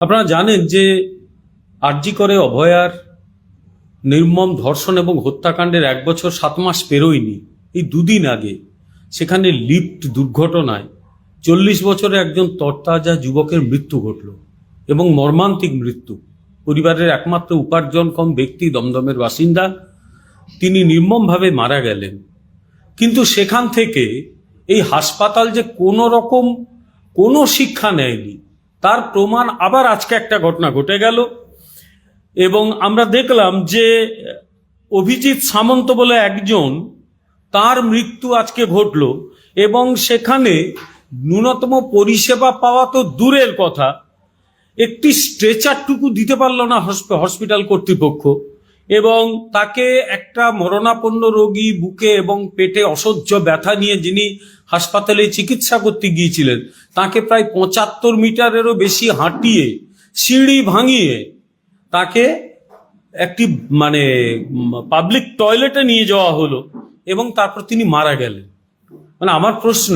আপনারা জানেন যে আরজি করে অভয়ার নির্মম ধর্ষণ এবং হত্যাকাণ্ডের 1 বছর 7 মাস পেরোয়নি। এই দুদিন আগে সেখানে লিফট দুর্ঘটনায় 40 বছরের একজন তরতাজা যুবকের মৃত্যু ঘটল এবং মর্মান্তিক মৃত্যু। পরিবারের একমাত্র উপার্জনক্ষম ব্যক্তি, দমদমের বাসিন্দা, তিনি নির্মমভাবে মারা গেলেন। কিন্তু সেখান থেকে এই হাসপাতাল যে কোনো রকম কোনো শিক্ষা নেয়নি তার প্রমাণ আবার আজকে একটা ঘটনা ঘটে গেল। এবং আমরা দেখলাম যে অভিজিৎ সামন্ত বলে একজন, তার মৃত্যু আজকে ঘটল এবং সেখানে ন্যূনতম পরিষেবা পাওয়া তো দূরের কথা, একটি স্ট্রেচারটুকু দিতে পারল না হসপিটাল কর্তৃপক্ষ। এবং তাকে একটা মরণাপন্ন রোগী, বুকে এবং পেটে অসহ্য ব্যথা নিয়ে যিনি হাসপাতালে চিকিৎসা করতে গিয়েছিলেন, তাকে প্রায় 75 মিটারেরও বেশি হাঁটিয়ে, সিঁড়ি ভাঙিয়ে তাকে একটি পাবলিক টয়লেটে নিয়ে যাওয়া হলো এবং তারপর তিনি মারা গেলেন। আমার প্রশ্ন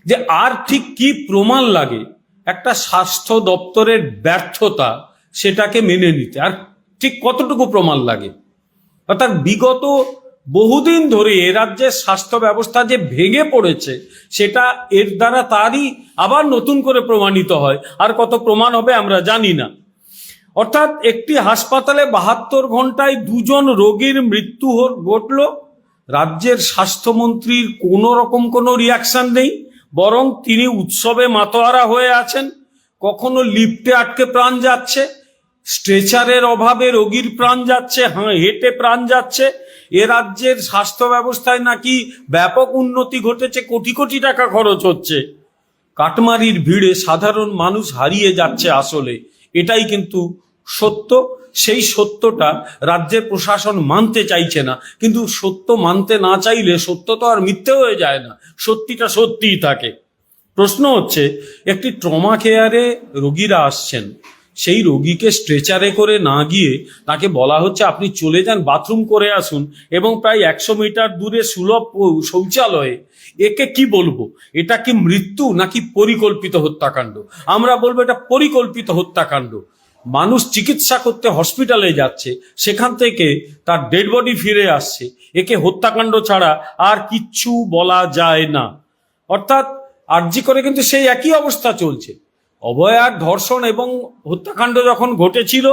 যে আর ঠিক কি প্রমাণ লাগে একটা স্বাস্থ্য দপ্তরের ব্যর্থতা সেটাকে মেনে নিতে? আর ঠিক কতটুকু প্রমাণ লাগে? অর্থাৎ বিগত বহুদিন ধরে এ রাজ্যের স্বাস্থ্য ব্যবস্থা যে ভেঙে পড়েছে সেটা এর দ্বারা তারই আবার নতুন করে প্রমাণিত হয়। আর কত প্রমাণ হবে আমরা জানি না। অর্থাৎ একটি হাসপাতালে 72 ঘন্টায় 2 জন রোগীর মৃত্যু ঘটল, রাজ্যের স্বাস্থ্যমন্ত্রীর কোনো রকম কোনো রিয়াকশন নেই, বরং তিনি উৎসবে মাতোয়ারা হয়ে আছেন। কখনো লিফটে আটকে প্রাণ যাচ্ছে, স্ট্রেচারের অভাবে রোগীর প্রাণ যাচ্ছে, হেঁটে প্রাণ যাচ্ছে। এ রাজ্যের স্বাস্থ্য ব্যবস্থায় নাকি ব্যাপক উন্নতি ঘটেছে, কোটি কোটি টাকা খরচ হচ্ছে। কাটমারির ভিড়ে সাধারণ মানুষ হারিয়ে যাচ্ছে। আসলে এটাই কিন্তু সত্য। সেই সত্যটা রাজ্যের প্রশাসন মানতে চাইছে না। কিন্তু সত্য মানতে না চাইলে সত্য তো আর মিথ্যে হয়ে যায় না, সত্যিটা সত্যিই থাকে। প্রশ্ন হচ্ছে, একটি ট্রমা কেয়ারে রোগীরা আসছেন, সেই রোগীকে স্ট্রেচারে করে না গিয়ে তাকে বলা হচ্ছে আপনি চলে যান, বাথরুম করে আসুন, এবং প্রায় 100 মিটার দূরে সুলভ শৌচালয়ে। একে কি বলবো? এটা কি মৃত্যু নাকি পরিকল্পিত হত্যাকাণ্ড? আমরা বলবো এটা পরিকল্পিত হত্যাকাণ্ড। মানুষ চিকিৎসা করতে হসপিটালে যাচ্ছে, সেখান থেকে তার ডেড বডি ফিরে আসছে। একে হত্যাকাণ্ড ছাড়া আর কিচ্ছু বলা যায় না। অর্থাৎ আরজি করে কিন্তু সেই একই অবস্থা চলছে। অভয়ার ধর্ষণ এবং হত্যাকাণ্ড যখন ঘটেছিল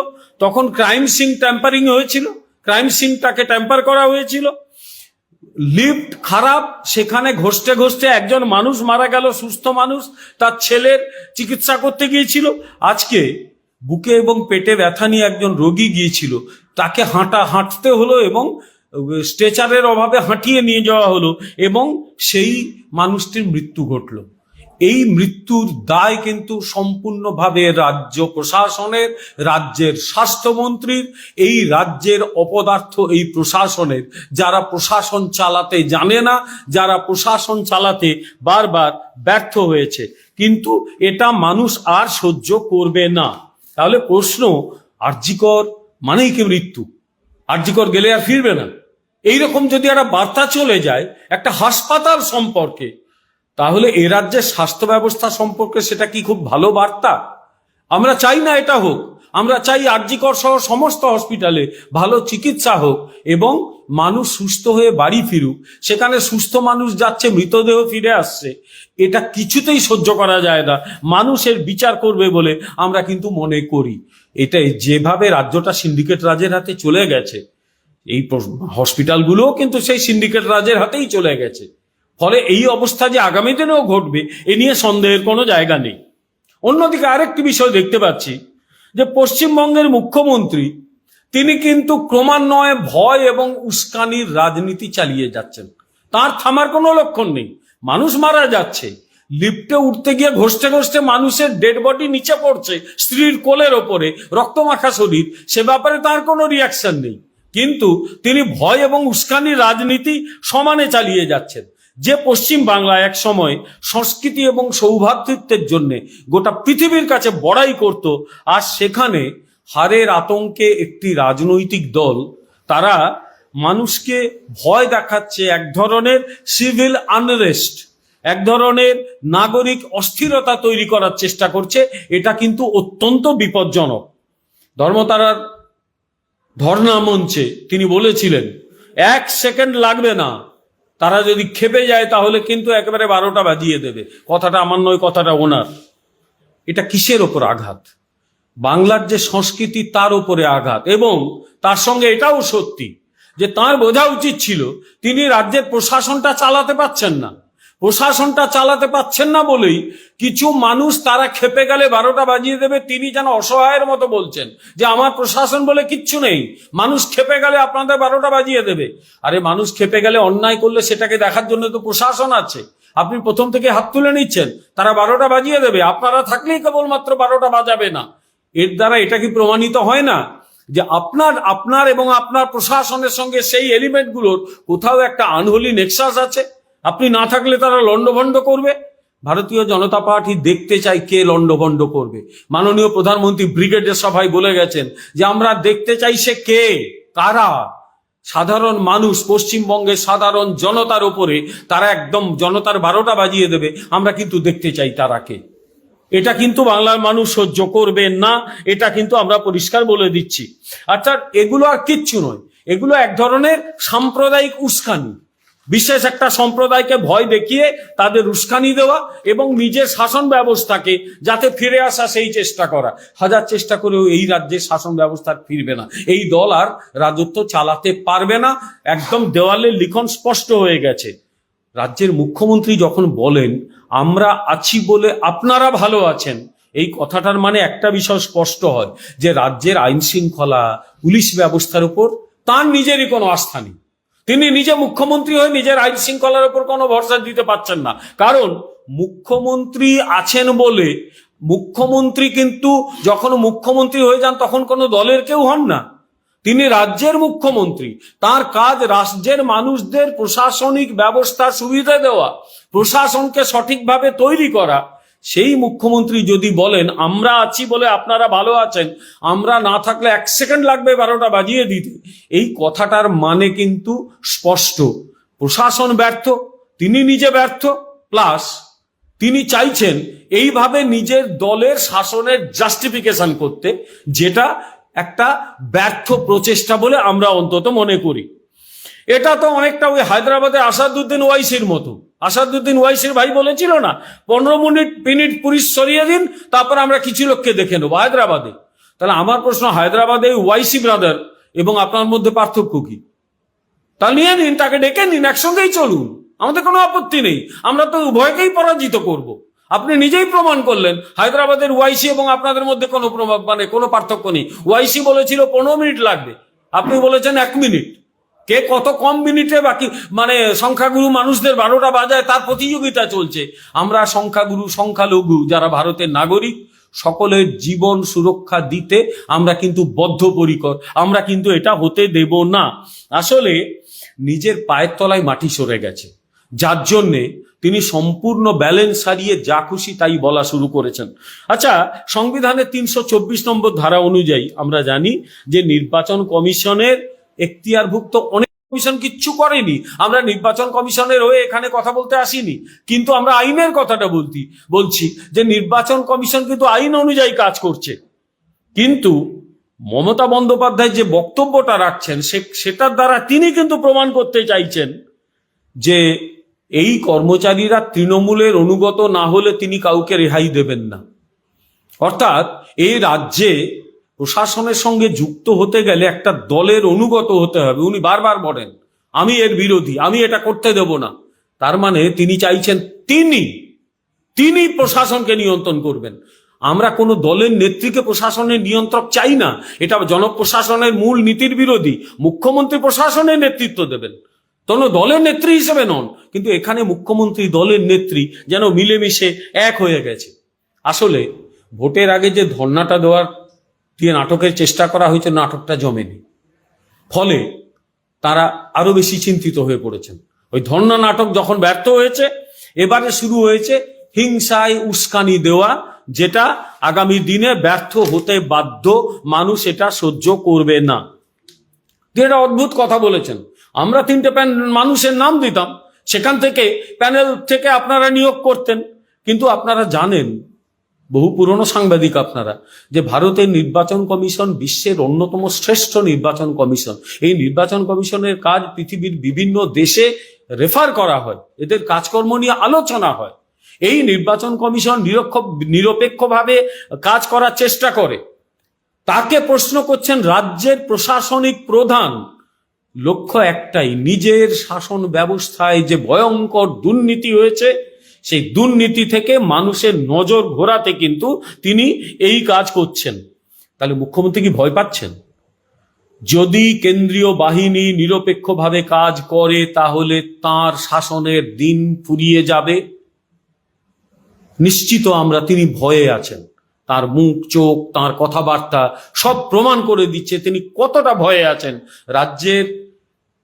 তখন ক্রাইম সিন ট্যাম্পারিং হয়েছিল, ক্রাইম সিনটাকে ট্যাম্পার করা হয়েছিল। লিফট খারাপ, সেখানে ঘষতে ঘষতে একজন মানুষ মারা গেল, সুস্থ মানুষ, তার ছেলের চিকিৎসা করতে গিয়েছিল। আজকে বুকে এবং পেটে ব্যথা নিয়ে একজন রোগী গিয়েছিল, তাকে হাঁটতে হলো এবং স্ট্রেচারের অভাবে হাঁটিয়ে নিয়ে যাওয়া হলো এবং সেই মানুষটির মৃত্যু ঘটল। এই মৃত্যুর দায় কিন্তু সম্পূর্ণভাবে রাজ্য প্রশাসনের, রাজ্যের স্বাস্থ্যমন্ত্রীর, এই রাজ্যের অপদার্থ এই প্রশাসনের, যারা প্রশাসন চালাতে জানে না, যারা প্রশাসন চালাতে বারবার ব্যর্থ হয়েছে। কিন্তু এটা মানুষ আর সহ্য করবে না। তাহলে প্রশ্ন, আরজি কর মানেই কি মৃত্যু? আরজি কর গেলে আর ফিরবে না, এইরকম যদি একটা বার্তা চলে যায় একটা হাসপাতাল সম্পর্কে, তাহলে এ রাজ্যের স্বাস্থ্য ব্যবস্থা সম্পর্কে সেটা কি খুব ভালো বার্তা? আমরা চাই না এটা হোক। আমরা চাই আরজি কর সহ সমস্ত হসপিটালে ভালো চিকিৎসা হোক এবং মানুষ সুস্থ হয়ে বাড়ি ফিরুক। সেখানে সুস্থ মানুষ যাচ্ছে, মৃতদেহ ফিরে আসছে, এটা কিছুতেই সহ্য করা যায় না। মানুষের বিচার করবে বলে আমরা কিন্তু মনে করি। এটাই যেভাবে রাজ্যটা সিন্ডিকেট রাজের হাতে চলে গেছে, এই হসপিটালগুলোও কিন্তু সেই সিন্ডিকেট রাজের হাতেই চলে গেছে। ফলে এই অবস্থা যে আগামী দিনেও ঘটবে এ নিয়ে সন্দেহের কোনো জায়গা নেই। অন্যদিকে আরেকটি বিষয় দেখতে পাচ্ছি যে পশ্চিমবঙ্গের মুখ্যমন্ত্রী, তিনি কিন্তু ক্রমান্বয়ে ভয় এবং উস্কানির রাজনীতি চালিয়ে যাচ্ছেন। তার থামার কোনো লক্ষণ নেই। মানুষ মারা যাচ্ছে, লিফটে উঠতে গিয়ে ঘষতে ঘষতে মানুষের ডেড বডি নিচে পড়ছে স্ত্রীর কোলের ওপরে, রক্তমাখা শরীর, সে ব্যাপারে তার কোনো রিয়াকশন নেই। কিন্তু তিনি ভয় এবং উস্কানির রাজনীতি সমানে চালিয়ে যাচ্ছেন। যে পশ্চিম বাংলায় এক সময় সংস্কৃতি এবং সৌভ্রাতৃত্বের জন্য গোটা পৃথিবীর কাছে বড়াই করত, আর সেখানে হারের আতঙ্কে একটি রাজনৈতিক দল, তারা মানুষকে ভয় দেখাচ্ছে, এক ধরনের সিভিল আনরেস্ট, এক ধরনের নাগরিক অস্থিরতা তৈরি করার চেষ্টা করছে। এটা কিন্তু অত্যন্ত বিপজ্জনক। ধর্মতারার ধর্ণা মঞ্চে তিনি বলেছিলেন 1 সেকেন্ড লাগবে না, তারা যদি খেপে যায় তাহলে কিন্তু একেবারে 12টা বাজিয়ে দেবে। কথাটা আমার নয়, কথাটা ওনার। এটা কিসের ওপর আঘাত? বাংলার যে সংস্কৃতি তার উপরে আঘাত। এবং তার সঙ্গে এটাও সত্যি যে তার বোঝা উচিত ছিল তিনি রাজ্যের প্রশাসনটা চালাতে পারছেন না। প্রশাসনটা চালাতে পারছেন না বলেই কিছু মানুষ তারা খেপে গেলে 12টা বাজিয়ে দেবে, তিনি যেন অসহায়ের মতো বলছেন যে আমার প্রশাসন বলে কিচ্ছু নেই, মানুষ খেপে গেলে আপনাদের 12টা বাজিয়ে দেবে। আরে মানুষ খেপে গেলে, অন্যায় করলে সেটাকে দেখার জন্য তো প্রশাসন আছে। আপনি প্রথম থেকে হাত তুলে নিচ্ছেন, তারা 12টা বাজিয়ে দেবে, আপনারা থাকলেই কেবলমাত্র 12টা বাজাবে না। এর দ্বারা এটা কি প্রমাণিত হয় না যে আপনার এবং আপনার প্রশাসনের সঙ্গে সেই এলিমেন্টগুলোর কোথাও একটা আনহোলি নেক্সাস আছে? আপনি না থাকলে তারা লন্ডভন্ড করবে। ভারতীয় জনতা পার্টি দেখতে চাই কে লন্ডভন্ড করবে। মাননীয় প্রধানমন্ত্রী ব্রিগেডের সভায় বলে গেছেন যে আমরা দেখতে চাই সে কে, কারা। সাধারণ মানুষ, পশ্চিমবঙ্গের সাধারণ জনতার উপরে তারা একদম জনতার 12টা বাজিয়ে দেবে, আমরা কিন্তু দেখতে চাই তারা কে। এটা কিন্তু বাংলার মানুষ সহ্য করবে না, এটা কিন্তু আমরা পরিষ্কার বলে দিচ্ছি। অর্থাৎ এগুলো আর কিচ্ছু নয়, এগুলো এক ধরনের সাম্প্রদায়িক উস্কানি। বিশেষ একটা সম্প্রদায়কে ভয় দেখিয়ে তাদের উস্কানি দেওয়া এবং নিজের শাসন ব্যবস্থাকে যাতে ফিরে আসা সেই চেষ্টা করা। হাজার চেষ্টা করেও এই রাজ্যের শাসন ব্যবস্থা ফিরবে না, এই দল আর রাজত্ব চালাতে পারবে না। একদম দেওয়ালে লিখন স্পষ্ট হয়ে গেছে। রাজ্যের মুখ্যমন্ত্রী যখন বলেন আমরা আছি বলে আপনারা ভালো আছেন, এই কথাটার মানে একটা বিষয় স্পষ্ট হয় যে রাজ্যের আইন শৃঙ্খলা, পুলিশ ব্যবস্থার উপর তার নিজেরই কোনো আস্থা নেই। তিনি নিজে মুখ্যমন্ত্রী হয়ে নিজের আইন শৃঙ্খলার উপর কোনো ভরসা দিতে পারছেন না। কারণ মুখ্যমন্ত্রী আছেন বলে, মুখ্যমন্ত্রী কিন্তু যখন মুখ্যমন্ত্রী হয়ে যান তখন কোনো দলের কেউ হন না, তিনি রাজ্যের মুখ্যমন্ত্রী। তার কাজ রাজ্যের মানুষদের প্রশাসনিক ব্যবস্থা সুবিধা দেওয়া, প্রশাসনকে সঠিকভাবে তৈরি করা। সেই মুখ্যমন্ত্রী যদি বলেন আমরা আছি বলে আপনারা ভালো আছেন, আমরা না থাকলে 1 সেকেন্ড লাগবে 12টা বাজিয়ে দিতে, এই কথাটার মানে কিন্তু স্পষ্ট। প্রশাসন ব্যর্থ, তিনি নিজে ব্যর্থ, প্লাস তিনি চাইছেন এইভাবে নিজের দলের শাসনের জাস্টিফিকেশন করতে, যেটা একটা ব্যর্থ প্রচেষ্টা বলে আমরা অন্তত মনে করি। এটা তো অনেকটা ওই হায়দ্রাবাদের আসাদুদ্দিন ওয়াইসির মতো। আসাদুদ্দিন ওয়াইসির ভাই বলেছিল না 15 মিনিট পুলিশ সরিয়ে দিন, তারপর আমরা কিছু লোককে দেখে নেবো হায়দ্রাবাদে। তাহলে আমার প্রশ্ন, হায়দ্রাবাদে ওয়াইসি ব্রাদার এবং আপনার মধ্যে পার্থক্য কি? তা নিয়ে নিন, তাকে ডেকে নিন, একসঙ্গেই চলুন, আমাদের কোনো আপত্তি নেই। আমরা তো উভয়কেই পরাজিত করব। আপনি নিজেই প্রমাণ করলেন হায়দ্রাবাদের ওয়াইসি এবং আপনাদের মধ্যে কোনো পার্থক্য নেই। ওয়াইসি বলেছিল 15 মিনিট লাগবে, আপনি বলেছেন 1 মিনিট। কে কত কম মিনিটে বাকি সংখ্যাগুরু মানুষদের 12টা বাজায় তার প্রতিযোগিতা চলছে। আমরা সংখ্যাগুরু সংখ্যালঘু যারা ভারতের নাগরিক, সকলের জীবন সুরক্ষা দিতে আমরা কিন্তু বদ্ধপরিকর, আমরা কিন্তু এটা হতে দেব না। আসলে নিজের পায়ের তলায় মাটি সরে গেছে, যার জন্যে তিনি সম্পূর্ণ ব্যালেন্স হারিয়ে যা খুশি তাই বলা শুরু করেছেন। আচ্ছা, সংবিধানের 324 নম্বর ধারা অনুযায়ী আমরা জানি যে নির্বাচন কমিশনের এখতিয়ারভুক্ত অনেক কমিশন কিচ্ছু করেনি। আমরা নির্বাচন কমিশনের হয়ে এখানে কথা বলতে আসিনি, কিন্তু আমরা আইনের কথাটা বলছি যে নির্বাচন কমিশন কিন্তু আইন অনুযায়ী কাজ করছে। কিন্তু মমতা বন্দ্যোপাধ্যায় যে বক্তব্যটা রাখছেন সেটার দ্বারা তিনি কিন্তু প্রমাণ করতে চাইছেন যে এই কর্মচারীরা তৃণমূলের অনুগত না হলে তিনি কাউকে রেহাই দেবেন না। অর্থাৎ এই রাজ্যে প্রশাসনের সঙ্গে যুক্ত হতে গেলে একটা দলের অনুগত হতে হবে। উনি বারবার বলেন আমি এর বিরোধী, আমি এটা করতে দেব না। তার মানে তিনি চাইছেন তিনি প্রশাসনকে নিয়ন্ত্রণ করবেন। আমরা কোনো দলের নেত্রীকে প্রশাসনের নিয়ন্ত্রক চাই না, এটা জনপ্রশাসনের মূল নীতির বিরোধী। মুখ্যমন্ত্রী প্রশাসনের নেতৃত্ব দেবেন, কোনো দলের নেত্রী হিসেবে নন। কিন্তু এখানে মুখ্যমন্ত্রী দলের নেত্রী যেন মিলেমিশে এক হয়ে গেছে। আসলে ভোটের আগে যে ধর্ণাটা দিয়ে নাটকের চেষ্টা করা হয়েছে, নাটকটা জমেনি, ফলে তারা আরো বেশি চিন্তিত হয়ে পড়েছেন। ওই ধর্ণা নাটক যখন ব্যর্থ হয়েছে, এবারে শুরু হয়েছে হিংসায় উস্কানি দেওয়া, যেটা আগামী দিনে ব্যর্থ হতে বাধ্য। মানুষ এটা সহ্য করবে না। এটা অদ্ভুত কথা বলেছেন। আমরা 3টে মানুষের নাম দিতাম, সেখান থেকে প্যানেল থেকে আপনারা নিয়োগ করতেন। কিন্তু আপনারা জানেন, বহু পুরনো সাংবাদিক আপনারা, যে ভারতের নির্বাচন কমিশন বিশ্বের অন্যতম শ্রেষ্ঠ নির্বাচন কমিশন। এই নির্বাচন কমিশনের কাজ পৃথিবীর বিভিন্ন দেশে রেফার করা হয়, এদের কাজকর্ম নিয়ে আলোচনা হয়। এই নির্বাচন কমিশন নিরপেক্ষভাবে কাজ করার চেষ্টা করে। তাকে প্রশ্ন করছেন রাজ্যের প্রশাসনিক প্রধান। লক্ষ্য একটাই, নিজের শাসন ব্যবস্থায় যে ভয়ঙ্কর দুর্নীতি হয়েছে, সেই দুর্নীতি থেকে মানুষের নজর ঘোরাতে কিন্তু তিনি এই কাজ করছেন। তাহলে মুখ্যমন্ত্রী কি ভয় পাচ্ছেন? যদি কেন্দ্রীয় বাহিনী নিরপেক্ষভাবে কাজ করে তাহলে তার শাসনের দিন ফুরিয়ে যাবে নিশ্চিত। তিনি ভয়ে আছেন। তার মুখ, চোখ, তার কথাবার্তা সব প্রমাণ করে দিচ্ছে তিনি কতটা ভয়ে আছেন। রাজ্যের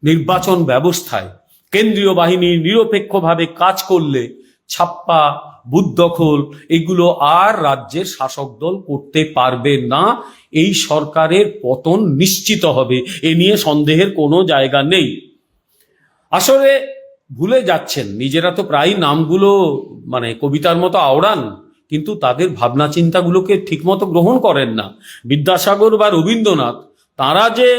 নির্বাচন ব্যবস্থায় কেন্দ্রীয় বাহিনী নিরপেক্ষভাবে কাজ করলে ছাপ্পা, বুথ দখল এগুলো আর রাজ্যের শাসক দল করতে পারবে না। এই সরকারের পতন নিশ্চিত হবে, এ নিয়ে সন্দেহের কোনো জায়গা নেই। আসলে ভুলে যাচ্ছেন, নিজেরা তো প্রায় নামগুলো কবিতার মতো আওড়ান, কিন্তু তাদের ভাবনা চিন্তাগুলোকে ঠিকমতো গ্রহণ করেন না। বিদ্যাসাগর বা রবীন্দ্রনাথ, তারা যে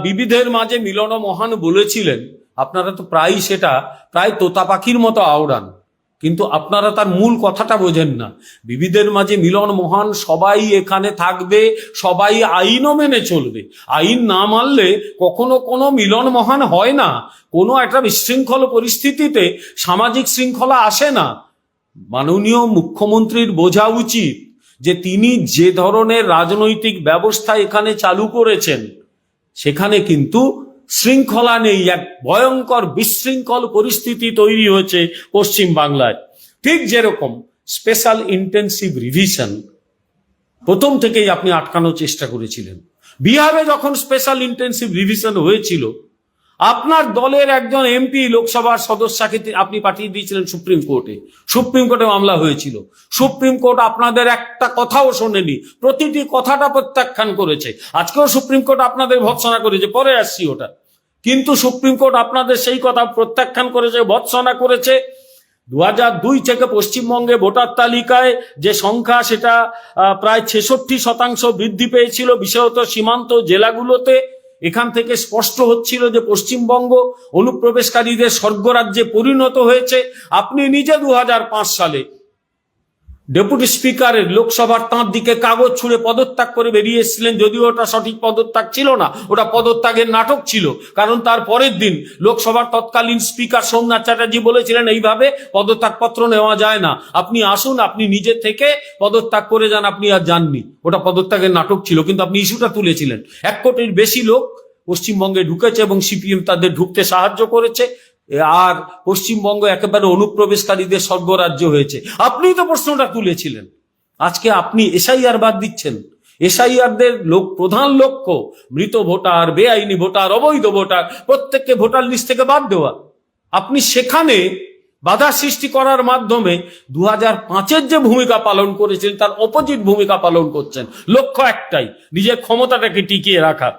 বিবিধের মাঝে মিলন মহান বলেছিলেন, আপনারা তো সেটা প্রায় তোতা পাখির মতো আওড়ান, কিন্তু আপনারা তার মূল কথাটা বোঝেন না। বিবিধের মাঝে মিলন মহান, সবাই এখানে থাকবে, সবাই আইনও মেনে চলবে। আইন না মানলে কখনো কোনো মিলন মহান হয় না। কোনো একটা বিশৃঙ্খল পরিস্থিতিতে সামাজিক শৃঙ্খলা আসে না। মাননীয় মুখ্যমন্ত্রীর বোঝা উচিত যে তিনি যে ধরনের রাজনৈতিক ব্যবস্থা এখানে চালু করেছেন, সেখানে কিন্তু শৃঙ্খলা নেই। এক ভয়ঙ্কর বিশৃঙ্খল পরিস্থিতি তৈরি হয়েছে পশ্চিম বাংলায়। ঠিক যেরকম স্পেশাল ইন্টেনসিভ রিভিশন প্রথম থেকেই আপনি আটকানোর চেষ্টা করেছিলেন। বিহারে যখন স্পেশাল ইন্টেনসিভ রিভিশন হয়েছিল, আপনার দলের একজন এমপি লোকসভার সদস্যকে আপনি পাঠিয়ে দিয়েছিলেন সুপ্রিম কোর্টে। সুপ্রিম কোর্টে মামলা হয়েছিল। সুপ্রিম কোর্ট আপনাদের একটা কথাও শোনেনি, প্রতিটি কথাটা প্রত্যাখ্যান করেছে। আজকেও সুপ্রিম কোর্ট আপনাদের ভৎসনা করেছে, পরে আসছি ওটা। কিন্তু সুপ্রিম কোর্ট আপনাদের সেই কথা প্রত্যাখ্যান করেছে, ভৎসনা করেছে। 2002 থেকে পশ্চিমবঙ্গে ভোটার তালিকায় যে সংখ্যা, সেটা প্রায় 66% বৃদ্ধি পেয়েছিল, বিশেষত সীমান্ত জেলাগুলোতে। এখান থেকে স্পষ্ট হচ্ছিল যে পশ্চিমবঙ্গ অনুপ্রবেশকারীদের স্বর্গরাজ্যে পরিণত হয়েছে। আপনি নিজে 2005 সালে ডেপুটি স্পিকারের লোকসভার তাঁর দিকে কাগজ ছুঁড়ে পদত্যাগ করে বেরিয়ে এসেছিলেন, যদিও ওটা সঠিক পদত্যাগ ছিল না, ওটা পদত্যাগের নাটক ছিল। কারণ তার পরের দিন লোকসভার তৎকালীন স্পিকার সোমনাথ চ্যাটার্জি বলেছিলেন এইভাবে পদত্যাগপত্র নেওয়া যায় না, আপনি আসুন, আপনি নিজে থেকে পদত্যাগ করে যান। আপনি আর যাননি, ওটা পদত্যাগের নাটক ছিল। কিন্তু আপনি ইস্যুটা তুলেছিলেন। 1 কোটির বেশি লোক পশ্চিমবঙ্গে ঢুকেছে এবং সিপিএম তাদের ঢুকতে সাহায্য করেছে, আর পশ্চিমবঙ্গ একেবারে অনুপ্রবেশকারীদের স্বর্গরাজ্য হয়েছে। আপনিই তো প্রশ্নটা তুলেছিলেন। আজকে আপনি এসআইআর বাদ দিচ্ছেন। এসআইআরদের প্রধান লক্ষ্য মৃত ভোটার, বেআইনি ভোটার, অবৈধ ভোটার প্রত্যেককে ভোটার লিস্ট থেকে বাদ দেওয়া। আপনি সেখানে বাধা সৃষ্টি করার মাধ্যমে 2005-এর যে ভূমিকা পালন করেছেন তার অপোজিট ভূমিকা পালন করছেন। লক্ষ্য একটাই, নিজের ক্ষমতাটাকে টিকিয়ে রাখা।